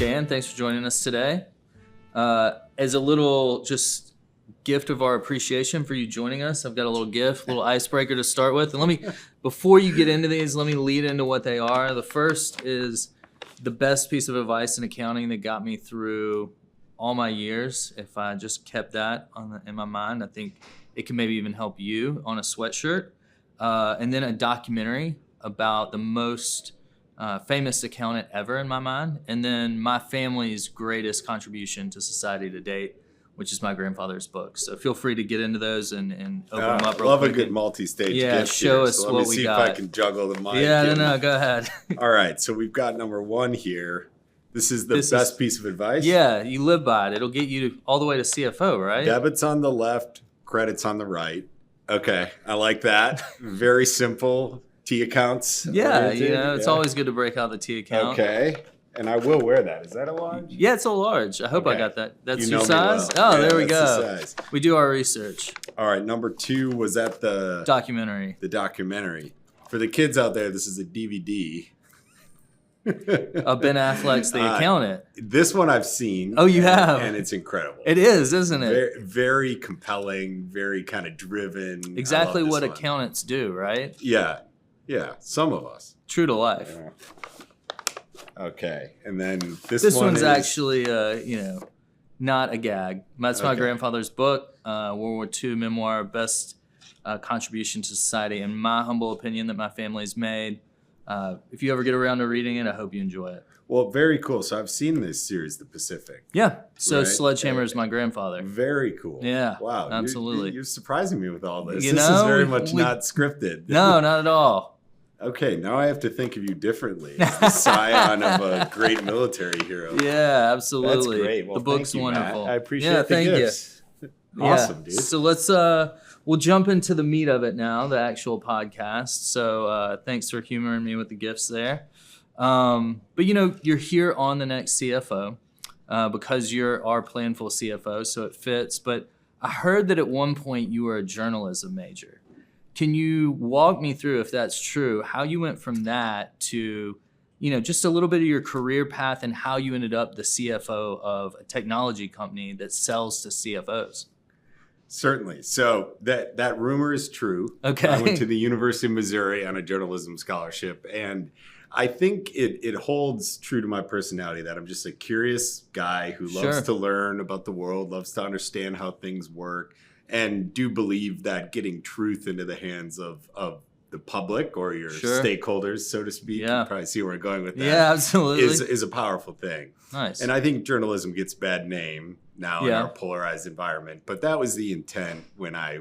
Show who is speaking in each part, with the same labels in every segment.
Speaker 1: Dan. Thanks for joining us today. As a little just gift of our appreciation for you joining us, I've got a little gift, a little icebreaker to start with. And before you get into these, let me lead into what they are. The first is the best piece of advice in accounting that got me through all my years. If I just kept that in my mind, I think it can maybe even help you on a sweatshirt. And then a documentary about the most famous accountant ever in my mind, and then my family's greatest contribution to society to date, which is my grandfather's book. So feel free to get into those and open them up real
Speaker 2: love
Speaker 1: quick.
Speaker 2: A good multi-stage
Speaker 1: yeah,
Speaker 2: gift
Speaker 1: show
Speaker 2: here.
Speaker 1: us
Speaker 2: so
Speaker 1: what we got.
Speaker 2: Let me see if I can juggle the mic.
Speaker 1: Yeah, no, go ahead.
Speaker 2: All right, so we've got number one here. This is the best piece of advice.
Speaker 1: Yeah, you live by it. It'll get you all the way to CFO, right?
Speaker 2: Debits on the left, credits on the right. Okay, I like that. Very simple. T accounts.
Speaker 1: Yeah, it's always good to break out the T account.
Speaker 2: Okay, and I will wear that. Is that a large?
Speaker 1: Yeah, it's a large. I hope I got that. That's your size?
Speaker 2: Well.
Speaker 1: Oh, there we go.
Speaker 2: The size.
Speaker 1: We do our research.
Speaker 2: All right, number two was that the
Speaker 1: documentary.
Speaker 2: The documentary. For the kids out there, this is a DVD.
Speaker 1: Ben Affleck's The Accountant.
Speaker 2: This one I've seen.
Speaker 1: Oh, you have?
Speaker 2: And it's incredible.
Speaker 1: It is, isn't it?
Speaker 2: Very, very compelling, very kind of driven.
Speaker 1: Exactly what accountants do, right?
Speaker 2: Yeah. Yeah, some of us.
Speaker 1: True to life.
Speaker 2: Yeah. Okay, and then this
Speaker 1: one's actually, not a gag. That's my grandfather's book, World War II memoir, best contribution to society, in my humble opinion, that my family's made. If you ever get around to reading it, I hope you enjoy it.
Speaker 2: Well, very cool. So I've seen this series, The Pacific.
Speaker 1: Yeah. So right? Sledgehammer is my grandfather.
Speaker 2: Very cool.
Speaker 1: Yeah.
Speaker 2: Wow.
Speaker 1: Absolutely.
Speaker 2: You're surprising me with all this.
Speaker 1: This
Speaker 2: is very much not scripted.
Speaker 1: No, not at all.
Speaker 2: Okay, now I have to think of you differently. As the scion of a great military hero.
Speaker 1: Yeah, absolutely.
Speaker 2: That's great. Well,
Speaker 1: the book's wonderful.
Speaker 2: Matt. I appreciate the gifts. Awesome, dude.
Speaker 1: So let's we'll jump into the meat of it now, the actual podcast. So thanks for humoring me with the gifts there. But you're here on the next CFO because you're our Planful CFO, so it fits. But I heard that at one point you were a journalism major. Can you walk me through, if that's true, how you went from that to, just a little bit of your career path and how you ended up the CFO of a technology company that sells to CFOs?
Speaker 2: Certainly. So that rumor is true.
Speaker 1: Okay.
Speaker 2: I went to the University of Missouri on a journalism scholarship, and I think it holds true to my personality that I'm just a curious guy who loves to learn about the world, loves to understand how things work, and do believe that getting truth into the hands of the public or your stakeholders, so to speak, you can probably see where I'm going with that.
Speaker 1: Yeah, absolutely.
Speaker 2: Is a powerful thing.
Speaker 1: Nice.
Speaker 2: And I think journalism gets bad name now in our polarized environment, but that was the intent when I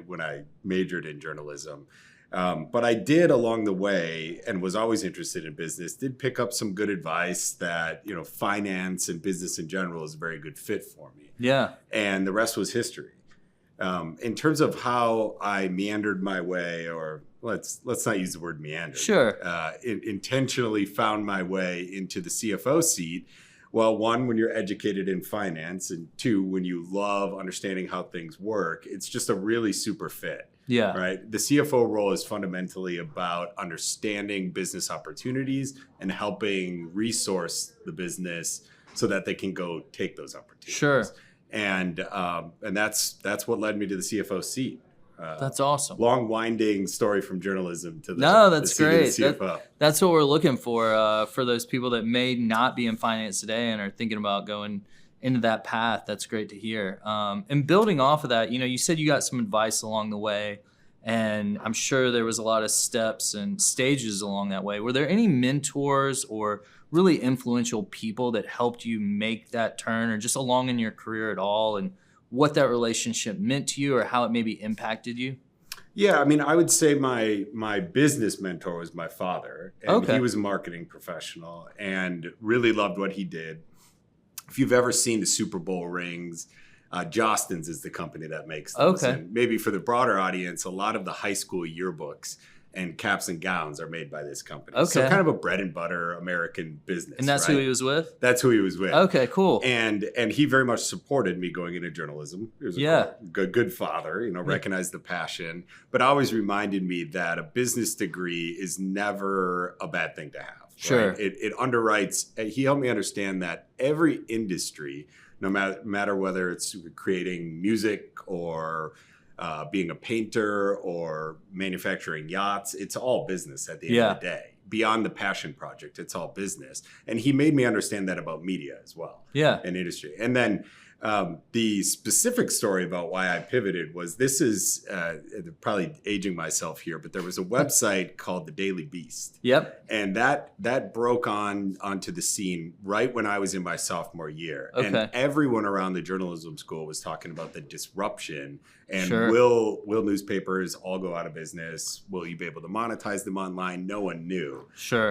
Speaker 2: majored in journalism. But I did along the way, and was always interested in business, did pick up some good advice that, finance and business in general is a very good fit for me.
Speaker 1: Yeah.
Speaker 2: And the rest was history. In terms of how I meandered my way, or let's not use the word meander.
Speaker 1: Sure.
Speaker 2: Intentionally found my way into the CFO seat. Well, one, when you're educated in finance, and two, when you love understanding how things work, it's just a really super fit.
Speaker 1: Yeah.
Speaker 2: Right. The CFO role is fundamentally about understanding business opportunities and helping resource the business so that they can go take those opportunities.
Speaker 1: Sure.
Speaker 2: And that's what led me to the CFO seat.
Speaker 1: That's awesome.
Speaker 2: Long, winding story from journalism to
Speaker 1: that's great.
Speaker 2: CFO.
Speaker 1: That's what we're looking for those people that may not be in finance today and are thinking about going into that path. That's great to hear. And building off of that, you said you got some advice along the way, and I'm sure there was a lot of steps and stages along that way. Were there any mentors or really influential people that helped you make that turn, or just along in your career at all, and what that relationship meant to you or how it maybe impacted you?
Speaker 2: Yeah, I mean, I would say my business mentor was my father. And he was a marketing professional and really loved what he did. If you've ever seen the Super Bowl rings, Jostens is the company that makes those.
Speaker 1: Okay.
Speaker 2: And maybe for the broader audience, a lot of the high school yearbooks and caps and gowns are made by this company.
Speaker 1: Okay.
Speaker 2: So kind of a bread and butter American business.
Speaker 1: And that's who he was with?
Speaker 2: That's who he was with.
Speaker 1: Okay, cool.
Speaker 2: And he very much supported me going into journalism. He was a good father, recognized the passion, but always reminded me that a business degree is never a bad thing to have.
Speaker 1: Sure.
Speaker 2: Right? It underwrites. He helped me understand that every industry, no matter whether it's creating music or being a painter or manufacturing yachts, it's all business at the end of the day. Beyond the passion project, it's all business. And he made me understand that about media as well. And industry. And then the specific story about why I pivoted was, this is probably aging myself here, but there was a website called The Daily Beast. And that broke onto the scene right when I was in my sophomore year. And everyone around the journalism school was talking about the disruption and will newspapers all go out of business? Will you be able to monetize them online? No one knew.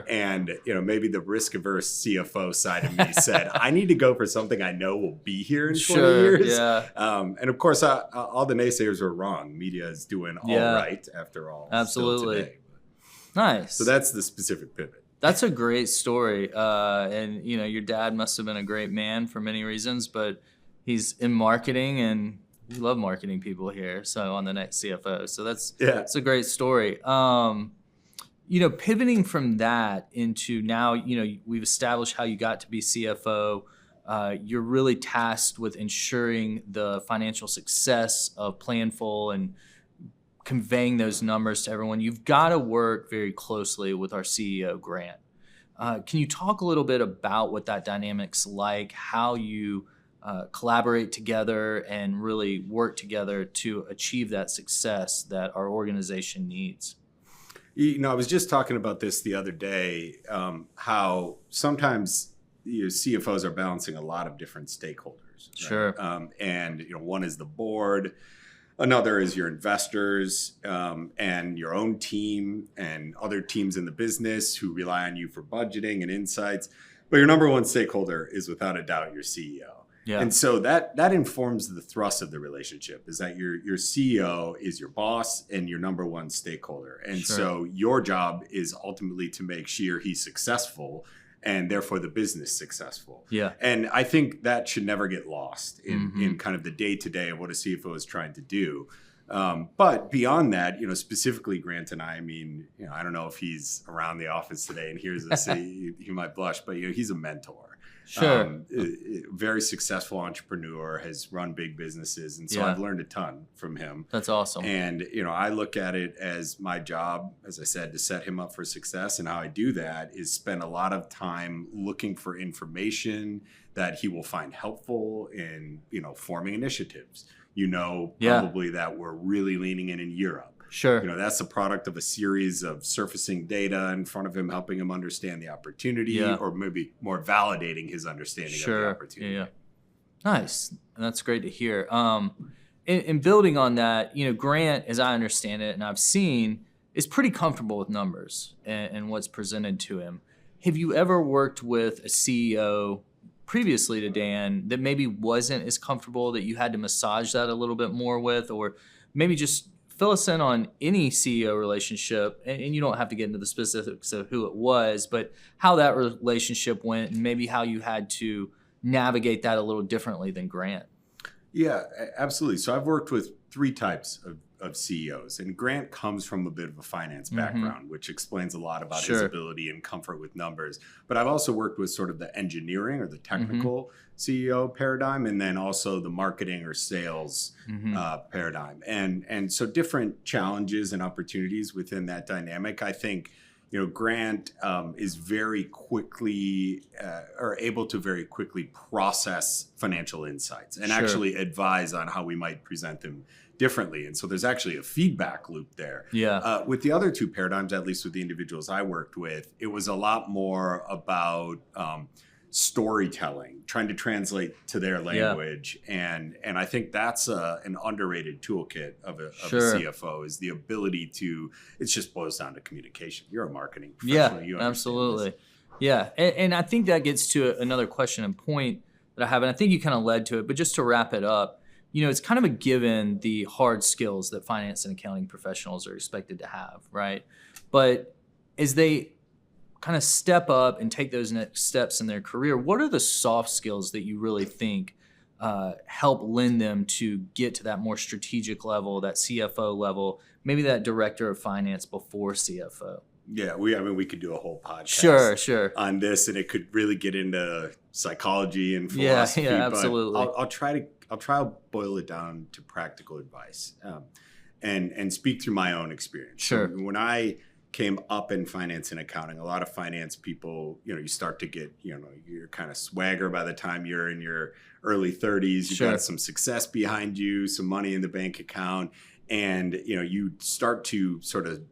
Speaker 2: And maybe the risk averse CFO side of me said, I need to go for something I know will be here in 20 years. And of course, all the naysayers were wrong. Media is doing all right after all.
Speaker 1: Absolutely.
Speaker 2: Still today.
Speaker 1: Nice.
Speaker 2: So that's the specific pivot.
Speaker 1: That's a great story. And your dad must have been a great man for many reasons, but he's in marketing, and we love marketing people here. So on the next CFO. So that's a great story. Pivoting from that into now, we've established how you got to be CFO. You're really tasked with ensuring the financial success of Planful and conveying those numbers to everyone. You've got to work very closely with our CEO, Grant. Can you talk a little bit about what that dynamic's like, how you collaborate together and really work together to achieve that success that our organization needs?
Speaker 2: I was just talking about this the other day, how sometimes CFOs are balancing a lot of different stakeholders. Right? And one is the board, another is your investors, and your own team and other teams in the business who rely on you for budgeting and insights. But your number one stakeholder is without a doubt your CEO. And so that informs the thrust of the relationship, is that your CEO is your boss and your number one stakeholder. And so your job is ultimately to make she or he successful, and therefore the business successful. And I think that should never get lost in kind of the day-to-day of what a CFO is trying to do. But beyond that, specifically Grant and I mean, I don't know if he's around the office today and hears this, he might blush, but he's a mentor. Very successful entrepreneur, has run big businesses. And so I've learned a ton from him.
Speaker 1: That's awesome.
Speaker 2: And, I look at it as my job, as I said, to set him up for success. And how I do that is spend a lot of time looking for information that he will find helpful in, forming initiatives. Probably that we're really leaning in Europe. That's a product of a series of surfacing data in front of him, helping him understand the opportunity, or maybe more validating his understanding of the opportunity.
Speaker 1: Nice. That's great to hear. In building on that, Grant, as I understand it, and I've seen, is pretty comfortable with numbers and what's presented to him. Have you ever worked with a CEO previously to Dan that maybe wasn't as comfortable, that you had to massage that a little bit more with, or maybe just fill us in on any CEO relationship, and you don't have to get into the specifics of who it was, but how that relationship went and maybe how you had to navigate that a little differently than Grant.
Speaker 2: Yeah, absolutely. So I've worked with three types of CEOs, and Grant comes from a bit of a finance background, which explains a lot about his ability and comfort with numbers. But I've also worked with sort of the engineering or the technical CEO paradigm, and then also the marketing or sales paradigm. And so different challenges and opportunities within that dynamic. I think, Grant is very quickly or able to very quickly process financial insights and actually advise on how we might present them differently. And so there's actually a feedback loop there. With the other two paradigms, at least with the individuals I worked with, it was a lot more about storytelling, trying to translate to their language. And I think that's an underrated toolkit of a CFO, is the ability to, it just boils down to communication. You're a marketing professional. You
Speaker 1: absolutely. And I think that gets to another question and point that I have, and I think you kind of led to it, but just to wrap it up, it's kind of a given, the hard skills that finance and accounting professionals are expected to have, right? But as they kind of step up and take those next steps in their career, what are the soft skills that you really think help lend them to get to that more strategic level, that CFO level, maybe that director of finance before CFO?
Speaker 2: Yeah, we could do a whole
Speaker 1: Sure,
Speaker 2: podcast
Speaker 1: sure.
Speaker 2: on this, and it could really get into psychology and philosophy.
Speaker 1: Yeah, absolutely.
Speaker 2: But I'll try to boil it down to practical advice, and speak through my own experience.
Speaker 1: Sure.
Speaker 2: So when I came up in finance and accounting, a lot of finance people, you start to get, you're kind of swagger by the time you're in your early 30s. You've
Speaker 1: Sure.
Speaker 2: got some success behind you, some money in the bank account, and you start to sort of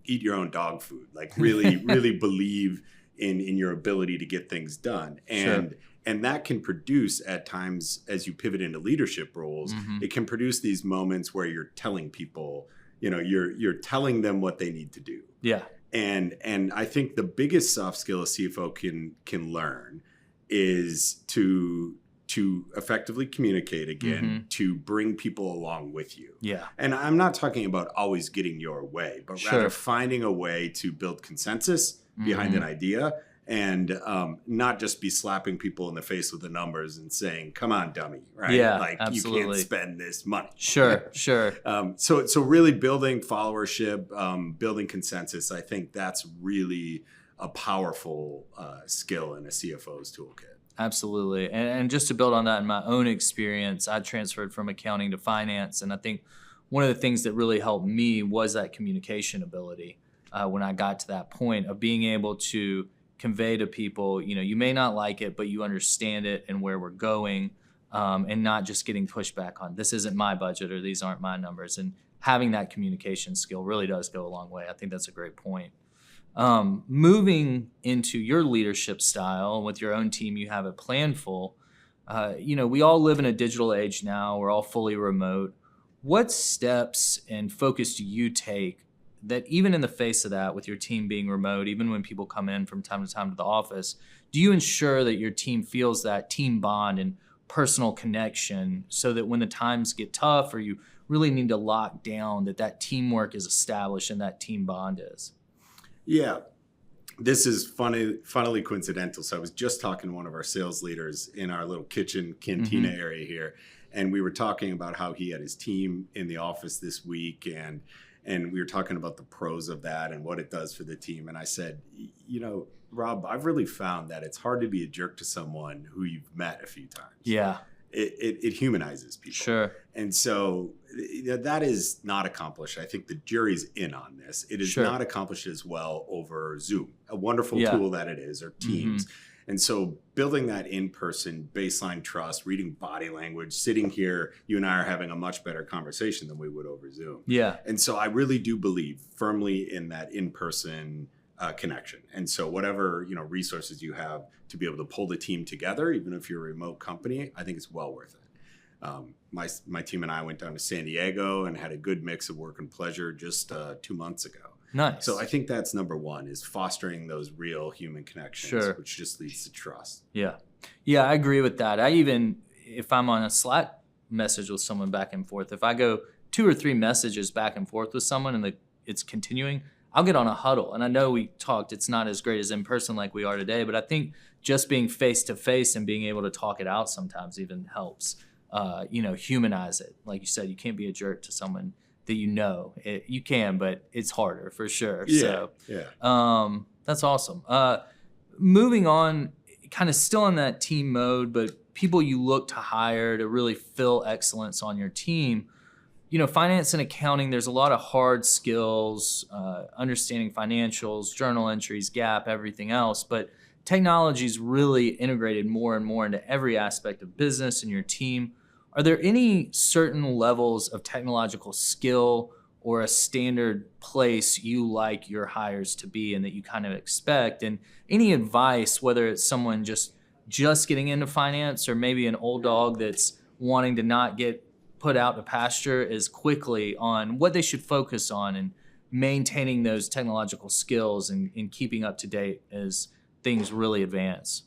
Speaker 2: eat your own dog food, like really believe in your ability to get things done. And that can produce at times, as you pivot into leadership roles, it can produce these moments where you're telling people, you're telling them what they need to do.
Speaker 1: Yeah.
Speaker 2: And I think the biggest soft skill a CFO can learn is to effectively communicate again, to bring people along with you.
Speaker 1: Yeah.
Speaker 2: And I'm not talking about always getting your way, but rather finding a way to build consensus behind an idea, and not just be slapping people in the face with the numbers and saying, "Come on, dummy!" Right?
Speaker 1: Yeah,
Speaker 2: like
Speaker 1: absolutely.
Speaker 2: You can't spend this money.
Speaker 1: Sure.
Speaker 2: So really building followership, building consensus. I think that's really a powerful skill in a CFO's toolkit.
Speaker 1: Absolutely. And just to build on that, in my own experience, I transferred from accounting to finance. And I think one of the things that really helped me was that communication ability when I got to that point of being able to convey to people, you may not like it, but you understand it and where we're going, and not just getting pushback on this isn't my budget or these aren't my numbers. And having that communication skill really does go a long way. I think that's a great point. Moving into your leadership style with your own team you have at Planful, we all live in a digital age now. We're all fully remote. What steps and focus do you take that even in the face of that, with your team being remote, even when people come in from time to time to the office, do you ensure that your team feels that team bond and personal connection so that when the times get tough or you really need to lock down, that teamwork is established and that team bond is?
Speaker 2: Yeah, this is funnily coincidental. So I was just talking to one of our sales leaders in our little kitchen cantina area here, and we were talking about how he had his team in the office this week, and we were talking about the pros of that and what it does for the team. And I said, Rob, I've really found that it's hard to be a jerk to someone who you've met a few times.
Speaker 1: Yeah.
Speaker 2: It humanizes people.
Speaker 1: Sure.
Speaker 2: And so that is not accomplished. I think the jury's in on this. It is not accomplished as well over Zoom, a wonderful tool that it is, or Teams. And so building that in-person baseline trust, reading body language, sitting here, you and I are having a much better conversation than we would over Zoom.
Speaker 1: Yeah.
Speaker 2: And so I really do believe firmly in that in-person connection. And so whatever resources you have to be able to pull the team together, even if you're a remote company, I think it's well worth it. My team and I went down to San Diego and had a good mix of work and pleasure just 2 months ago.
Speaker 1: Nice.
Speaker 2: So I think that's number one, is fostering those real human connections, which just leads to trust.
Speaker 1: Yeah. Yeah, I agree with that. If I'm on a Slack message with someone back and forth, if I go 2 or 3 messages back and forth with someone and it's continuing, I'll get on a huddle. And I know we talked, it's not as great as in person like we are today, but I think just being face to face and being able to talk it out sometimes even helps, humanize it. Like you said, you can't be a jerk to someone that you can, but it's harder for sure. That's awesome. Moving on, kind of still in that team mode, but people you look to hire to really fill excellence on your team. Finance and accounting, there's a lot of hard skills, understanding financials, journal entries, GAAP, everything else. But technology's really integrated more and more into every aspect of business and your team. Are there any certain levels of technological skill or a standard place you like your hires to be and that you kind of expect? And any advice, whether it's someone just getting into finance or maybe an old dog that's wanting to not get put out to pasture as quickly, on what they should focus on and maintaining those technological skills and keeping up to date as things really advance?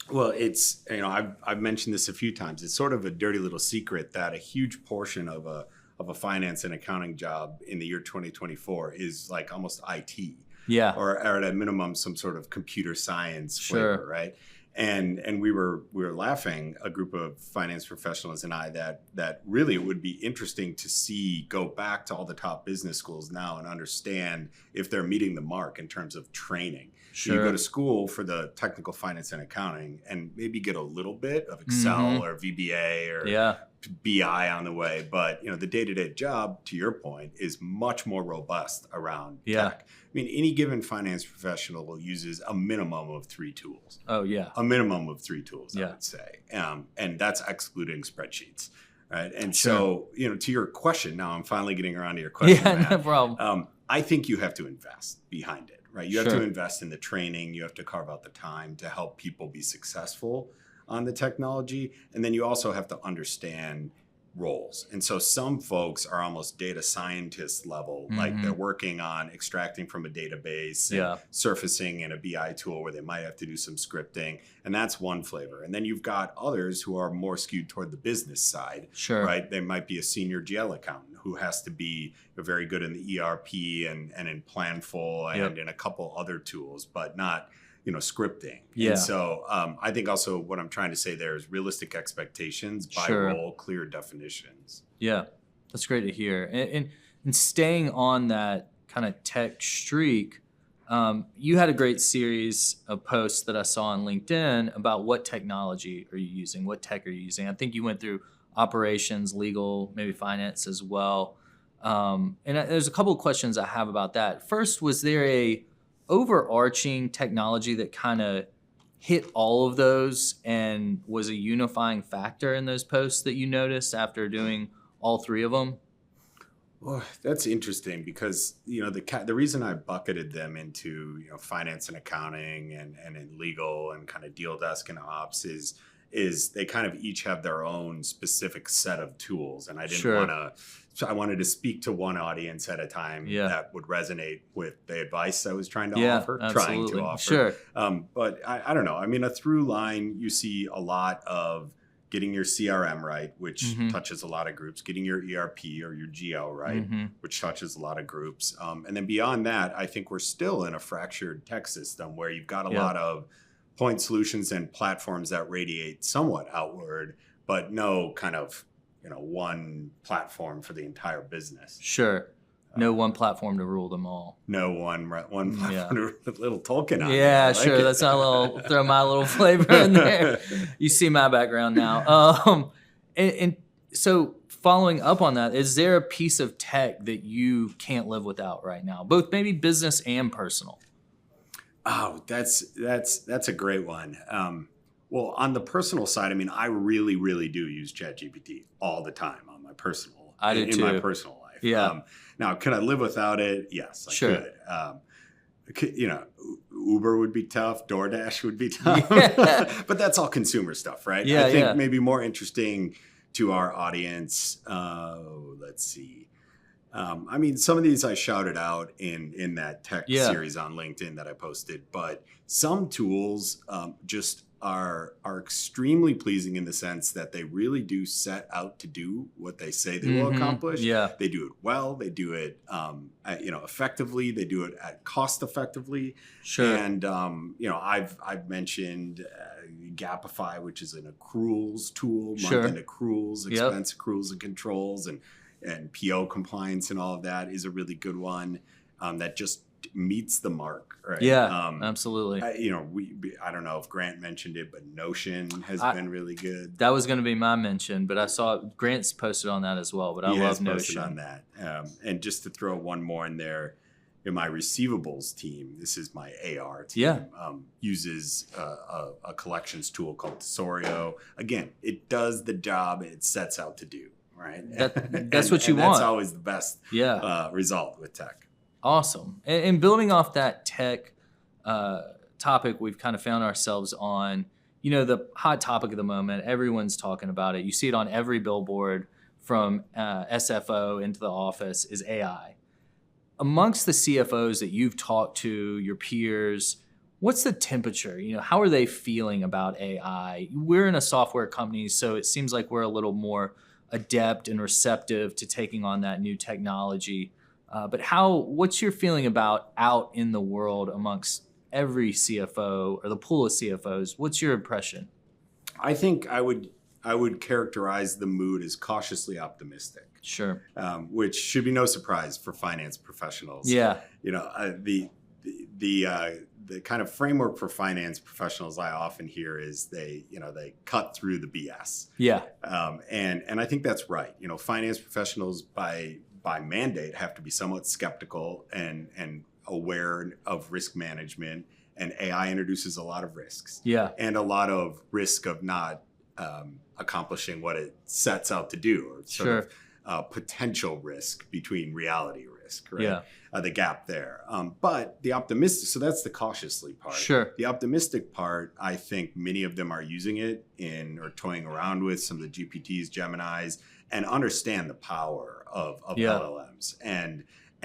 Speaker 2: Well, it's, I've mentioned this a few times. It's sort of a dirty little secret that a huge portion of a finance and accounting job in the year 2024 is like almost IT.
Speaker 1: Yeah.
Speaker 2: Or at a minimum, some sort of computer science flavor, right? And we were laughing, a group of finance professionals and I, that really it would be interesting to see, go back to all the top business schools now and understand if they're meeting the mark in terms of training.
Speaker 1: Sure.
Speaker 2: You go to school for the technical finance and accounting and maybe get a little bit of Excel or VBA or BI on the way, but the day-to-day job, to your point, is much more robust around tech. I mean, any given finance professional uses a minimum of 3 tools.
Speaker 1: Oh yeah,
Speaker 2: a minimum of 3 tools, I would say, and that's excluding spreadsheets, right? And so, to your question, now I'm finally getting around to your question.
Speaker 1: Yeah,
Speaker 2: Matt.
Speaker 1: no problem.
Speaker 2: I think you have to invest behind it, right? You have to invest in the training. You have to carve out the time to help people be successful on the technology. And then you also have to understand roles. And so some folks are almost data scientist level, like they're working on extracting from a database and surfacing in a BI tool where they might have to do some scripting. And that's one flavor. And then you've got others who are more skewed toward the business side, right? They might be a senior GL accountant who has to be very good in the ERP and in Planful and in a couple other tools, but not scripting. And so I think also what I'm trying to say there is realistic expectations by role, clear definitions.
Speaker 1: Yeah, that's great to hear. And staying on that kind of tech streak, you had a great series of posts that I saw on LinkedIn about what technology are you using, what tech are you using. I think you went through operations, legal, maybe finance as well. And there's a couple of questions I have about that. First, was there a overarching technology that kind of hit all of those and was a unifying factor in those posts that you noticed after doing all 3 of them?
Speaker 2: Well, that's interesting because the reason I bucketed them into finance and accounting and in legal and kind of deal desk and ops is they kind of each have their own specific set of tools, and I didn't want to. So I wanted to speak to one audience at a time that would resonate with the advice I was trying to offer. Sure. But I don't know. I mean, a through line, you see a lot of getting your CRM right, which touches a lot of groups, getting your ERP or your GL right, which touches a lot of groups. And then beyond that, I think we're still in a fractured tech system where you've got a lot of point solutions and platforms that radiate somewhat outward, but no kind of one platform for the entire business.
Speaker 1: Sure. No one platform to rule them all.
Speaker 2: No one platform to little Tolkien on it.
Speaker 1: Yeah, sure. That's a little, throw my little flavor in there. You see my background now. And so following up on that, is there a piece of tech that you can't live without right now, both maybe business and personal?
Speaker 2: Oh, that's a great one. Well, on the personal side, I mean, I really, really do use ChatGPT all the time on my personal.
Speaker 1: I do too.
Speaker 2: In my personal life.
Speaker 1: Yeah.
Speaker 2: Now, could I live without it? Yes, I could. Uber would be tough. DoorDash would be tough. But that's all consumer stuff, right?
Speaker 1: Yeah,
Speaker 2: I think maybe more interesting to our audience. Let's see. I mean, some of these I shouted out in that tech series on LinkedIn that I posted, but some tools just are extremely pleasing in the sense that they really do set out to do what they say they will accomplish. Yeah. They do it well. They do it, effectively. They do it at cost effectively. Sure. And I've mentioned Gapify, which is an accruals tool, month-end accruals, expense accruals and controls, and PO compliance and all of that is a really good one that just meets the mark, right?
Speaker 1: Yeah, absolutely.
Speaker 2: I don't know if Grant mentioned it, but Notion has been really good.
Speaker 1: That was going to be my mention, but I saw Grant's posted on that as well. But I love Notion.
Speaker 2: Posted on that. And just to throw one more in there, my receivables team, this is my AR team, uses a collections tool called Tesorio. Again, it does the job it sets out to do, right?
Speaker 1: That's what you want.
Speaker 2: That's always the best result with tech.
Speaker 1: Awesome. And building off that tech topic, we've kind of found ourselves on, the hot topic of the moment. Everyone's talking about it. You see it on every billboard from SFO into the office is AI. Amongst the CFOs that you've talked to, your peers, what's the temperature? How are they feeling about AI? We're in a software company, so it seems like we're a little more adept and receptive to taking on that new technology. But what's your feeling about out in the world amongst every CFO or the pool of CFOs. What's your impression?
Speaker 2: I think I would characterize the mood as cautiously optimistic.
Speaker 1: Sure.
Speaker 2: Which should be no surprise for finance professionals.
Speaker 1: Yeah.
Speaker 2: The kind of framework for finance professionals I often hear is they cut through the BS.
Speaker 1: Yeah.
Speaker 2: And I think that's right. Finance professionals by mandate have to be somewhat skeptical and aware of risk management, and AI introduces a lot of risks.
Speaker 1: Yeah.
Speaker 2: And a lot of risk of not accomplishing what it sets out to do, or sort of potential risk between reality risk, right?
Speaker 1: Yeah.
Speaker 2: The gap there. But the optimistic, so that's the cautiously part.
Speaker 1: Sure.
Speaker 2: The optimistic part, I think many of them are using it or toying around with some of the GPTs, Geminis, and understand the power of LLMs.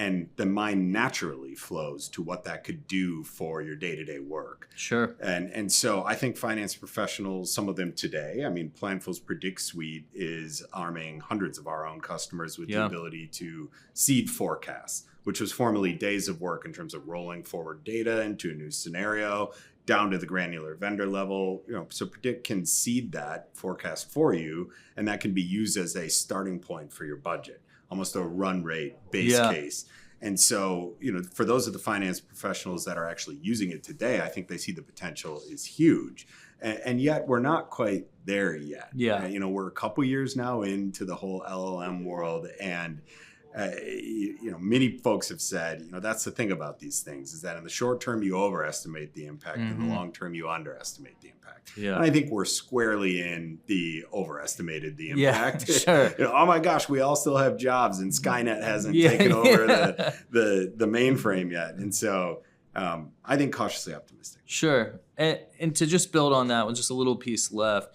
Speaker 2: And the mind naturally flows to what that could do for your day-to-day work.
Speaker 1: Sure.
Speaker 2: And so I think finance professionals, some of them today, Planful's Predict Suite is arming hundreds of our own customers with the ability to seed forecasts, which was formerly days of work in terms of rolling forward data into a new scenario, down to the granular vendor level. So Predict can seed that forecast for you, and that can be used as a starting point for your budget, almost a run rate base case. And so, for those of the finance professionals that are actually using it today, I think they see the potential is huge. And yet we're not quite there yet.
Speaker 1: Yeah.
Speaker 2: We're a couple years now into the whole LLM world, and many folks have said, that's the thing about these things, is that in the short term you overestimate the impact, in the long term you underestimate the impact.
Speaker 1: Yeah.
Speaker 2: And I think we're squarely in the overestimated the impact.
Speaker 1: Yeah, sure.
Speaker 2: Oh my gosh, we all still have jobs, and Skynet hasn't taken over the mainframe yet. And so I think cautiously optimistic.
Speaker 1: Sure. And to just build on that with just a little piece left,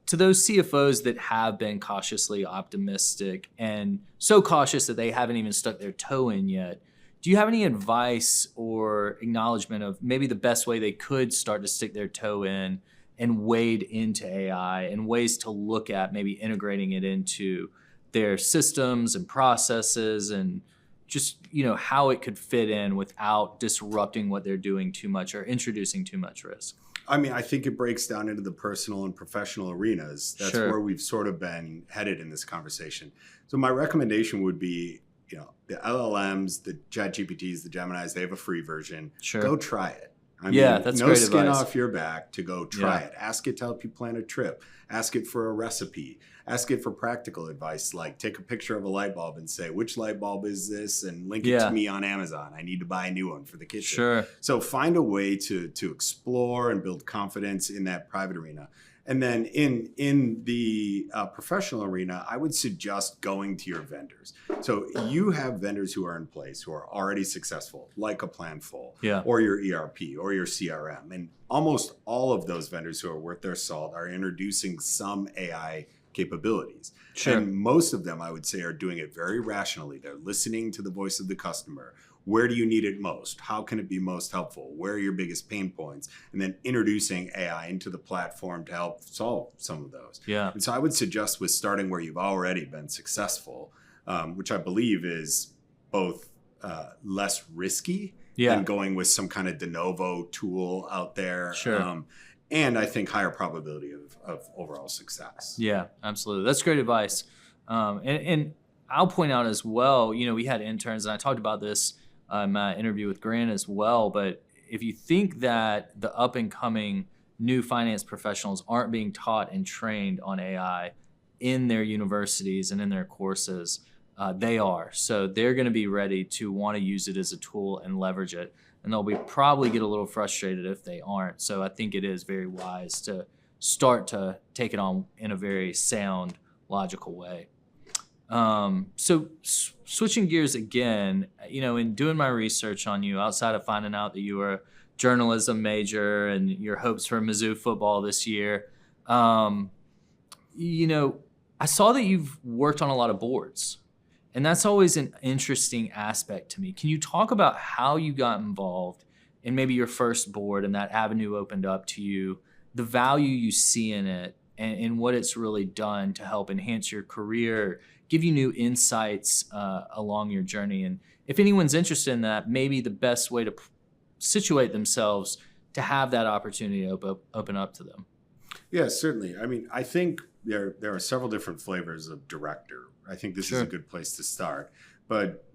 Speaker 1: to those CFOs that have been cautiously optimistic and so cautious that they haven't even stuck their toe in yet, do you have any advice or acknowledgement of maybe the best way they could start to stick their toe in and wade into AI, and ways to look at maybe integrating it into their systems and processes, and just, how it could fit in without disrupting what they're doing too much or introducing too much risk?
Speaker 2: I think it breaks down into the personal and professional arenas. That's
Speaker 1: Sure.
Speaker 2: where we've sort of been headed in this conversation. So my recommendation would be, the LLMs, the ChatGPTs, the Geminis, they have a free version.
Speaker 1: Sure.
Speaker 2: Go try it.
Speaker 1: That's
Speaker 2: no
Speaker 1: great
Speaker 2: skin
Speaker 1: advice.
Speaker 2: off your back to go try it. Ask it to help you plan a trip. Ask it for a recipe. Ask it for practical advice, like take a picture of a light bulb and say, which light bulb is this? And link it to me on Amazon. I need to buy a new one for the kitchen.
Speaker 1: Sure.
Speaker 2: So find a way to explore and build confidence in that private arena. And then in the professional arena, I would suggest going to your vendors. So you have vendors who are in place who are already successful, like a Planful, or your ERP, or your CRM. And almost all of those vendors who are worth their salt are introducing some AI capabilities.
Speaker 1: Sure.
Speaker 2: And most of them, I would say, are doing it very rationally. They're listening to the voice of the customer. Where do you need it most? How can it be most helpful? Where are your biggest pain points? And then introducing AI into the platform to help solve some of those.
Speaker 1: Yeah.
Speaker 2: And so I would suggest with starting where you've already been successful, which I believe is both less risky than going with some kind of de novo tool out there.
Speaker 1: Sure.
Speaker 2: And I think higher probability of overall success.
Speaker 1: Yeah, absolutely. That's great advice. And I'll point out as well, we had interns, and I talked about this in my interview with Grant as well, but if you think that the up and coming new finance professionals aren't being taught and trained on AI in their universities and in their courses, they are. So they're going to be ready to want to use it as a tool and leverage it. And they'll probably get a little frustrated if they aren't. So I think it is very wise to start to take it on in a very sound, logical way. So switching gears again, in doing my research on you, outside of finding out that you were a journalism major and your hopes for Mizzou football this year, I saw that you've worked on a lot of boards, and that's always an interesting aspect to me. Can you talk about how you got involved in maybe your first board and that avenue opened up to you, the value you see in it, and what it's really done to help enhance your career, give you new insights along your journey? And if anyone's interested in that, maybe the best way to situate themselves to have that opportunity open up to them?
Speaker 2: Yeah, certainly. I mean, I think there are several different flavors of director. I think this is a good place to start. But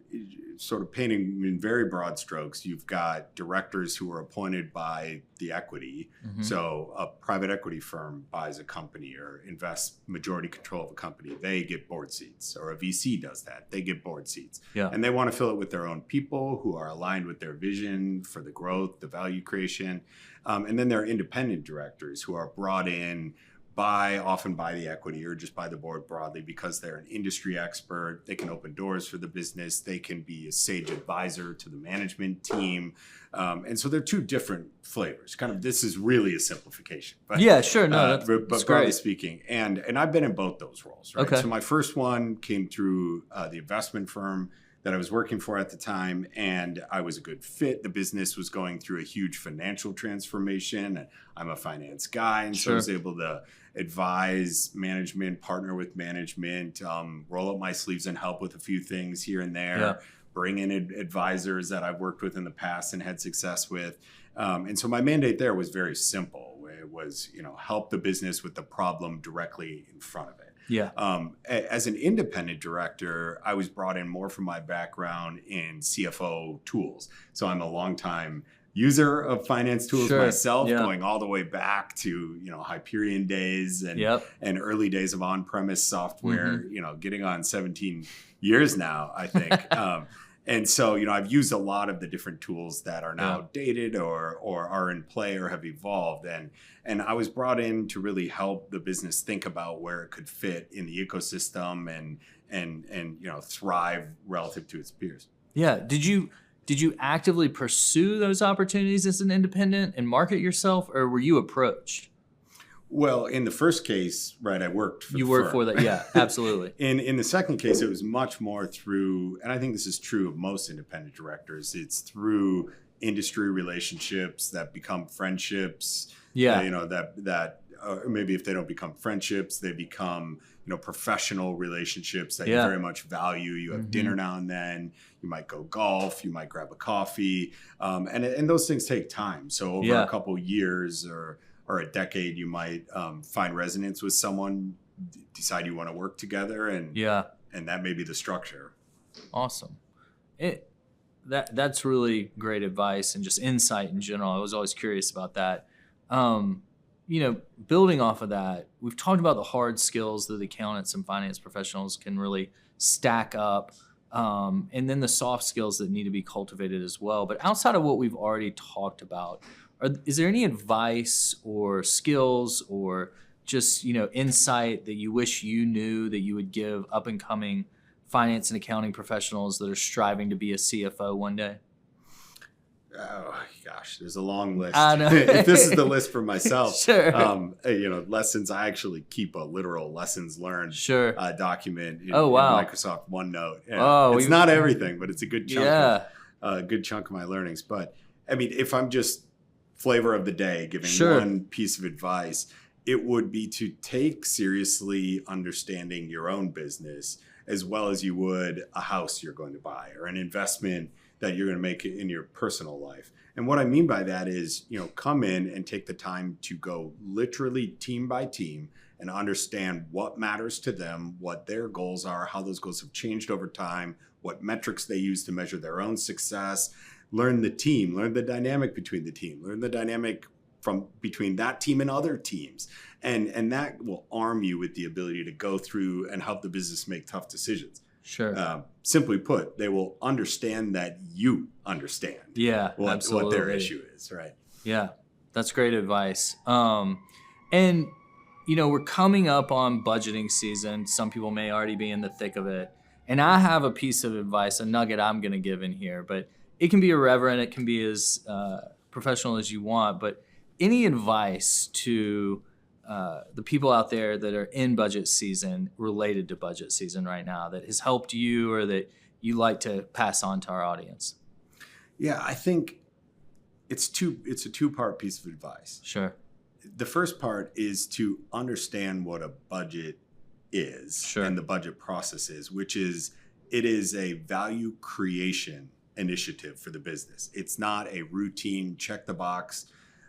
Speaker 2: sort of painting in very broad strokes, you've got directors who are appointed by the equity.
Speaker 1: Mm-hmm.
Speaker 2: So a private equity firm buys a company or invests majority control of a company. They get board seats, or a VC does that. They get board seats.
Speaker 1: Yeah.
Speaker 2: And they want to fill it with their own people who are aligned with their vision for the growth, the value creation. And then there are independent directors who are brought in often by the equity or just by the board broadly because they're an industry expert. They can open doors for the business. They can be a sage advisor to the management team. And so they're two different flavors. Kind of, this is really a simplification. But,
Speaker 1: yeah, sure. No,
Speaker 2: but
Speaker 1: that's
Speaker 2: broadly
Speaker 1: great.
Speaker 2: speaking. And I've been in both those roles, right?
Speaker 1: Okay.
Speaker 2: So my first one came through the investment firm that I was working for at the time, and I was a good fit. The business was going through a huge financial transformation. And I'm a finance guy, and so I was able to advise management, partner with management, roll up my sleeves and help with a few things here and there, bring in advisors that I've worked with in the past and had success with. And so my mandate there was very simple. It was, help the business with the problem directly in front of it.
Speaker 1: Yeah.
Speaker 2: As an independent director, I was brought in more from my background in CFO tools. So I'm a longtime user of finance tools myself, going all the way back to Hyperion days and early days of on-premise software. Getting on 17 years now, I think. And so, I've used a lot of the different tools that are now dated or are in play or have evolved. And I was brought in to really help the business think about where it could fit in the ecosystem and thrive relative to its peers.
Speaker 1: Yeah. Did you actively pursue those opportunities as an independent and market yourself, or were you approached?
Speaker 2: Well, in the first case, right, I worked for
Speaker 1: You worked for that, yeah, absolutely.
Speaker 2: In the second case, it was much more through, and I think this is true of most independent directors, it's through industry relationships that become friendships.
Speaker 1: Yeah.
Speaker 2: That maybe if they don't become friendships, they become, professional relationships that you very much value. You have dinner now and then. You might go golf. You might grab a coffee. And those things take time. So over a couple years or a decade, you might find resonance with someone, decide you want to work together, and that may be the structure.
Speaker 1: Awesome. That's really great advice and just insight in general. I was always curious about that. Building off of that, we've talked about the hard skills that accountants and finance professionals can really stack up, and then the soft skills that need to be cultivated as well. But outside of what we've already talked about, is there any advice or skills or just, insight that you wish you knew that you would give up and coming finance and accounting professionals that are striving to be a CFO one day?
Speaker 2: Oh gosh, there's a long list.
Speaker 1: I know.
Speaker 2: If this is the list for myself,
Speaker 1: Sure.
Speaker 2: Lessons. I actually keep a literal lessons learned document in Microsoft OneNote. It's not everything, but it's a good chunk. Good chunk of my learnings. But I mean, if I'm just flavor of the day giving one piece of advice, it would be to take seriously understanding your own business as well as you would a house you're going to buy or an investment that you're going to make in your personal life. And what I mean by that is, come in and take the time to go literally team by team and understand what matters to them, what their goals are, how those goals have changed over time, what metrics they use to measure their own success. Learn the team, learn the dynamic between the team, learn the dynamic from between that team and other teams. And that will arm you with the ability to go through and help the business make tough decisions.
Speaker 1: Sure.
Speaker 2: Simply put, they will understand that you understand what their issue is, right?
Speaker 1: Yeah, that's great advice. And, we're coming up on budgeting season. Some people may already be in the thick of it. And I have a piece of advice, a nugget I'm going to give in here, but it can be irreverent. It can be as professional as you want. But any advice to the people out there that are in budget season, related to budget season right now, that has helped you or that you like to pass on to our audience?
Speaker 2: Yeah, I think it's a two-part piece of advice.
Speaker 1: Sure.
Speaker 2: The first part is to understand what a budget is and the budget process is, which is it is a value creation initiative for the business. It's not a routine check the box,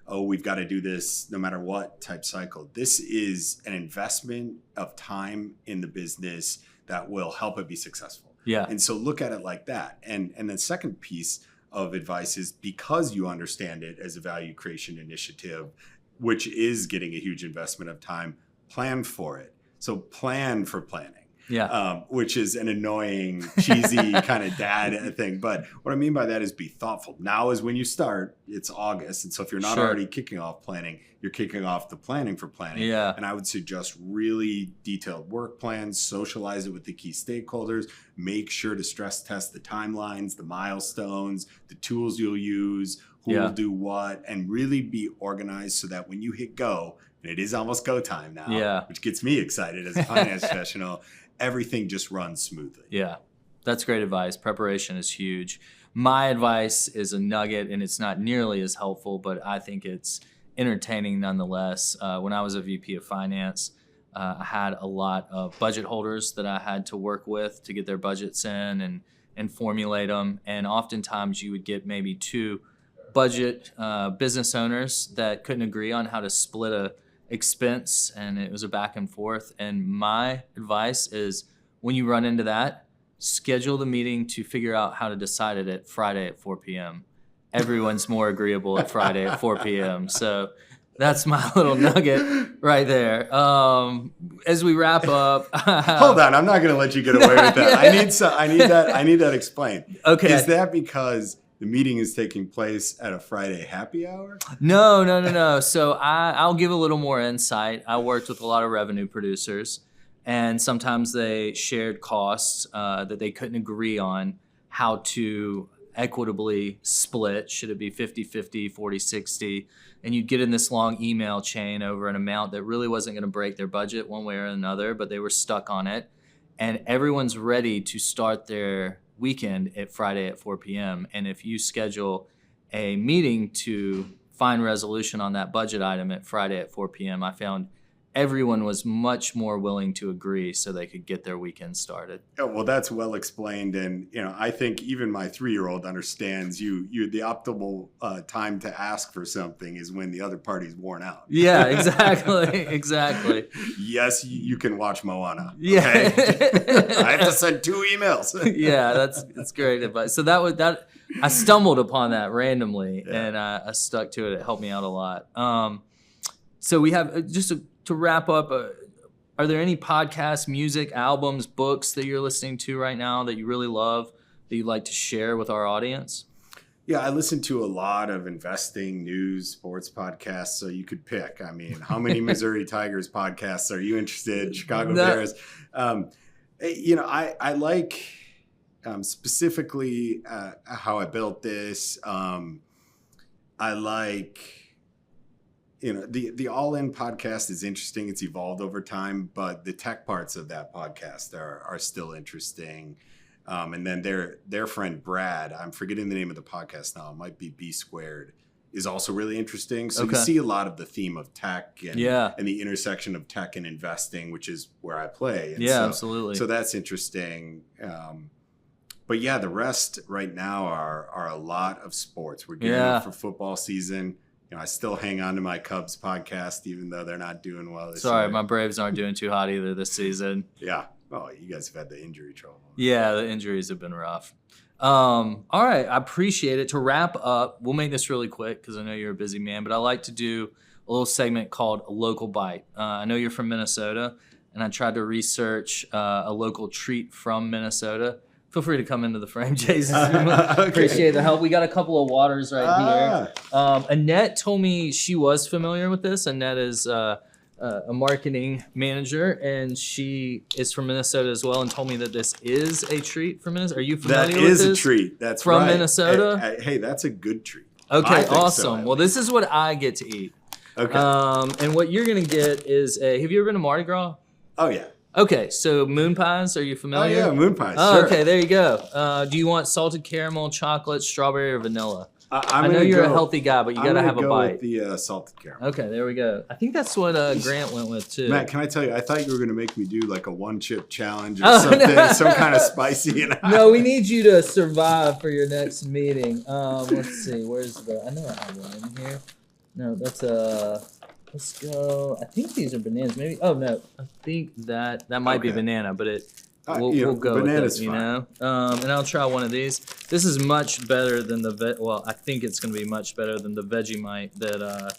Speaker 2: oh, we've got to do this no matter what type cycle. This is an investment of time in the business that will help it be successful.
Speaker 1: Yeah.
Speaker 2: And so look at it like that. And the second piece of advice is, because you understand it as a value creation initiative, which is getting a huge investment of time, plan for it. So plan for planning.
Speaker 1: Yeah.
Speaker 2: Which is an annoying, cheesy kind of dad thing. But what I mean by that is be thoughtful. Now is when you start. It's August. And so if you're not already kicking off planning, you're kicking off the planning for planning.
Speaker 1: Yeah.
Speaker 2: And I would suggest really detailed work plans, socialize it with the key stakeholders, make sure to stress test the timelines, the milestones, the tools you'll use, who will do what, and really be organized so that when you hit go, and it is almost go time now, which gets me excited as a finance professional, everything just runs smoothly. Yeah.
Speaker 1: That's great advice. Preparation is huge. My advice is a nugget, and it's not nearly as helpful, but I think it's entertaining nonetheless. When I was a VP of finance, I had a lot of budget holders that I had to work with to get their budgets in and formulate them. And oftentimes you would get maybe two budget business owners that couldn't agree on how to split a expense, and it was a back and forth. And my advice is, when you run into that, schedule the meeting to figure out how to decide it at Friday at 4 p.m. Everyone's more agreeable at Friday at 4 p.m. So that's my little nugget right there. As we wrap up,
Speaker 2: hold on, I'm not going to let you get away with that. I need that explained.
Speaker 1: Okay,
Speaker 2: is that because the meeting is taking place at a Friday happy hour?
Speaker 1: No. So I'll give a little more insight. I worked with a lot of revenue producers, and sometimes they shared costs that they couldn't agree on how to equitably split. Should it be 50-50, 40-60? And you'd get in this long email chain over an amount that really wasn't going to break their budget one way or another, but they were stuck on it. And everyone's ready to start their weekend at Friday at 4 p.m. And if you schedule a meeting to find resolution on that budget item at Friday at 4 p.m., I found everyone was much more willing to agree so they could get their weekend started.
Speaker 2: Oh, well, that's well explained. And, I think even my 3-year-old understands the optimal time to ask for something is when the other party's worn out.
Speaker 1: Yeah, exactly.
Speaker 2: Yes, you can watch Moana.
Speaker 1: Yeah.
Speaker 2: Okay? I have to send 2 emails.
Speaker 1: Yeah, that's great advice. So I stumbled upon that randomly, and I stuck to it. It helped me out a lot. So we have, to wrap up, are there any podcasts, music, albums, books that you're listening to right now that you really love that you'd like to share with our audience?
Speaker 2: Yeah, I listen to a lot of investing, news, sports podcasts, so you could pick. I mean, how many Missouri Tigers podcasts are you interested in? Chicago Bears? I like specifically How I Built This. I like... the All In podcast is interesting. It's evolved over time, but the tech parts of that podcast are still interesting. And then their friend Brad, I'm forgetting the name of the podcast now, it might be B Squared, is also really interesting. So you see a lot of the theme of tech and the intersection of tech and investing, which is where I play. And
Speaker 1: absolutely.
Speaker 2: So that's interesting. But yeah, the rest right now are a lot of sports. We're getting ready for football season. I still hang on to my Cubs podcast, even though they're not doing well this year.
Speaker 1: Sorry, my Braves aren't doing too hot either this season.
Speaker 2: Yeah. Oh, you guys have had the injury trouble.
Speaker 1: Yeah, the injuries have been rough. All right, I appreciate it. To wrap up, we'll make this really quick because I know you're a busy man, but I like to do a little segment called A Local Bite. I know you're from Minnesota, and I tried to research a local treat from Minnesota. Feel free to come into the frame, Jason. Appreciate the help. We got a couple of waters right here. Annette told me she was familiar with this. Annette is a marketing manager, and she is from Minnesota as well, and told me that this is a treat from Minnesota. Are you familiar with this?
Speaker 2: That is a treat. That's
Speaker 1: from
Speaker 2: right.
Speaker 1: Minnesota?
Speaker 2: Hey, that's a good treat.
Speaker 1: Okay, awesome. Well, this is what I get to eat. Okay. And what you're going to get is have you ever been to Mardi Gras?
Speaker 2: Oh, yeah.
Speaker 1: Okay, so moon pies, are you familiar?
Speaker 2: Oh, yeah, moon pies,
Speaker 1: Oh,
Speaker 2: sure.
Speaker 1: okay, there you go. Do you want salted caramel, chocolate, strawberry, or vanilla? I know you're a healthy guy, but you got to have a bite.
Speaker 2: With the salted caramel.
Speaker 1: Okay, there we go. I think that's what Grant went with too.
Speaker 2: Matt, can I tell you? I thought you were going to make me do like a one-chip challenge or something,
Speaker 1: no.
Speaker 2: some kind of spicy.
Speaker 1: No, we need you to survive for your next meeting. Let's see. Where's the? I know I have one in here. No, that's Let's go. I think these are bananas. Maybe. Oh no, I think that might be banana, but we'll go with it. You know. And I'll try one of these. This is much better than well, I think it's going to be much better than the Vegemite that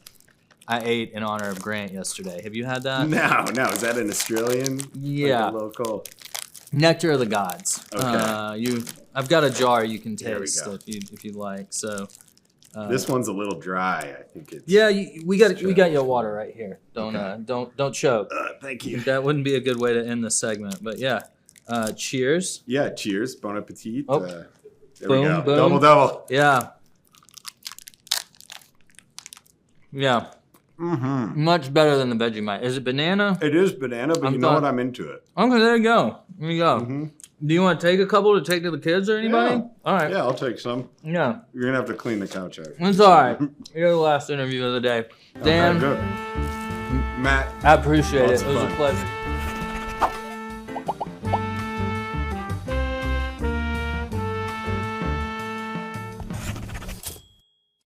Speaker 1: I ate in honor of Grant yesterday. Have you had that?
Speaker 2: No. Is that an Australian?
Speaker 1: Yeah.
Speaker 2: Like a local.
Speaker 1: Nectar of the Gods.
Speaker 2: Okay.
Speaker 1: I've got a jar you can taste if you like. So.
Speaker 2: This one's a little dry. I think it's.
Speaker 1: Yeah, we got your water right here. Don't choke.
Speaker 2: Thank you.
Speaker 1: That wouldn't be a good way to end the segment, but yeah. Cheers.
Speaker 2: Yeah, cheers. Bon appetit.
Speaker 1: Oh.
Speaker 2: There
Speaker 1: Boom,
Speaker 2: we go.
Speaker 1: boom.
Speaker 2: Double.
Speaker 1: Yeah. Yeah.
Speaker 2: Mm-hmm.
Speaker 1: Much better than the Vegemite. Is it banana?
Speaker 2: It is banana, but you know what? I'm into it.
Speaker 1: Okay, there you go. There you go.
Speaker 2: Mm-hmm.
Speaker 1: Do you want to take a couple to take to the kids or anybody?
Speaker 2: Yeah.
Speaker 1: All right.
Speaker 2: Yeah, I'll take some.
Speaker 1: Yeah.
Speaker 2: You're going to have to clean the couch out.
Speaker 1: It's all right. You're the last interview of the day. Dan,
Speaker 2: Okay, good. Matt.
Speaker 1: I appreciate it.
Speaker 2: Lots
Speaker 1: It
Speaker 2: of
Speaker 1: was a
Speaker 2: fun.
Speaker 1: pleasure.